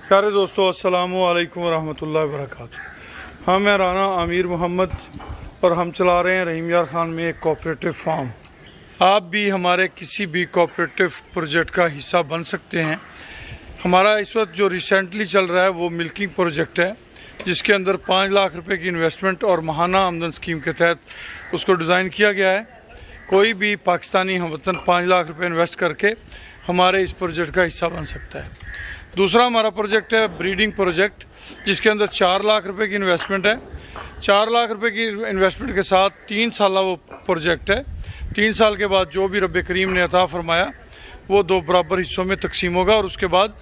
प्यारे दोस्तों, अस्सलामु अलैकुम वरहमतुल्लाहि वबरकातुहू। हाँ, मैं राना आमिर मोहम्मद और हम चला रहे हैं रहीम यार खान में एक कोऑपरेटिव फार्म। आप भी हमारे किसी भी कोऑपरेटिव प्रोजेक्ट का हिस्सा बन सकते हैं। हमारा इस वक्त जो रिसेंटली चल रहा है वो मिल्किंग प्रोजेक्ट है, जिसके अंदर 5 लाख रुपए की इन्वेस्टमेंट और महाना आमदन स्कीम के तहत उसको डिज़ाइन किया गया है। कोई भी पाकिस्तानी हमवतन 5 लाख रुपए इन्वेस्ट करके हमारे इस प्रोजेक्ट का हिस्सा बन सकता है। दूसरा हमारा प्रोजेक्ट है ब्रीडिंग प्रोजेक्ट, जिसके अंदर 4 लाख रुपए की इन्वेस्टमेंट है। 4 लाख रुपए की इन्वेस्टमेंट के साथ 3 साल वो प्रोजेक्ट है। 3 साल के बाद जो भी रब करीम ने अता फरमाया वो 2 बराबर हिस्सों में तकसीम होगा और उसके बाद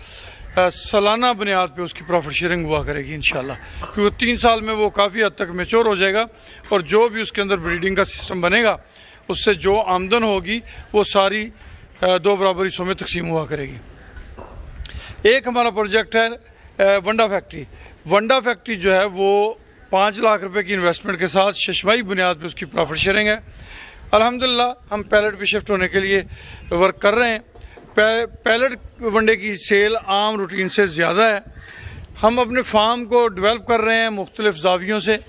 सालाना बुनियाद पे उसकी प्रॉफिट शेयरिंग हुआ करेगी इंशाल्लाह। क्योंकि 3 साल में वो काफ़ी हद तक मैच्योर हो जाएगा और जो भी उसके अंदर ब्रीडिंग का सिस्टम बनेगा उससे जो आमदन होगी वो सारी 2 बराबर हिस्सों में तकसीम हुआ करेगी। एक हमारा प्रोजेक्ट है वंडा फैक्ट्री। वंडा फैक्ट्री जो है वो 5 लाख रुपए की इन्वेस्टमेंट के साथ शशमाही बुनियाद पे उसकी प्रॉफिट शेयरिंग है। अल्हम्दुलिल्लाह हम पैलेट पे शिफ्ट होने के लिए वर्क कर रहे हैं। पैलेट वनडे की सेल आम रूटीन से ज़्यादा है। हम अपने फार्म को डेवलप कर रहे हैं मुख्तलिफ जावियों से,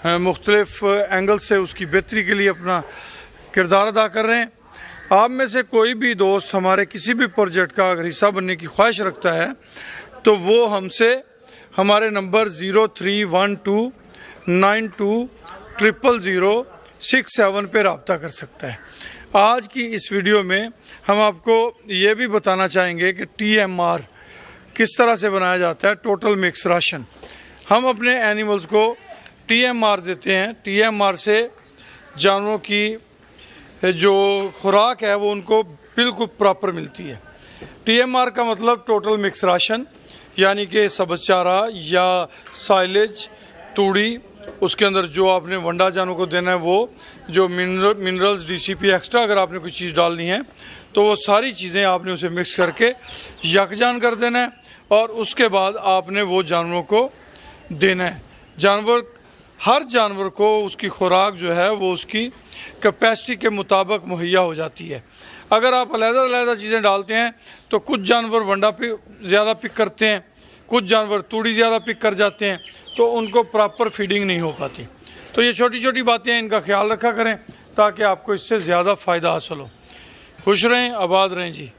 मुख्तलिफ एंगल से उसकी बेहतरी के लिए अपना किरदार अदा कर रहे हैं। आप में से कोई भी दोस्त हमारे किसी भी प्रोजेक्ट का अगर हिस्सा बनने की ख्वाहिश रखता है तो वो हमसे हमारे नंबर 031292000067 पे रब्ता कर सकता है। आज की इस वीडियो में हम आपको ये भी बताना चाहेंगे कि TMR किस तरह से बनाया जाता है, टोटल मिक्स राशन। हम अपने एनिमल्स को TMR देते हैं। TMR से जानवरों की जो खुराक है वो उनको बिल्कुल प्रॉपर मिलती है। TMR का मतलब टोटल मिक्स राशन, यानी कि सब्ज़ चारा या साइलेज, तूड़ी, उसके अंदर जो आपने वंडा जानवरों को देना है वो जो मिनरल्स DCP एक्स्ट्रा अगर आपने कोई चीज़ डालनी है तो वो सारी चीज़ें आपने उसे मिक्स करके यकजान कर देना है और उसके बाद आपने वो जानवरों को देना है। हर जानवर को उसकी खुराक जो है वो उसकी कैपेसिटी के मुताबिक मुहैया हो जाती है। अगर आप अलग-अलग चीज़ें डालते हैं तो कुछ जानवर वंडा पे ज़्यादा पिक करते हैं, कुछ जानवर तूड़ी ज़्यादा पिक कर जाते हैं, तो उनको प्रॉपर फीडिंग नहीं हो पाती। तो ये छोटी छोटी बातें हैं, इनका ख्याल रखा करें ताकि आपको इससे ज़्यादा फ़ायदा हासिल हो। खुश रहें, आबाद रहें जी।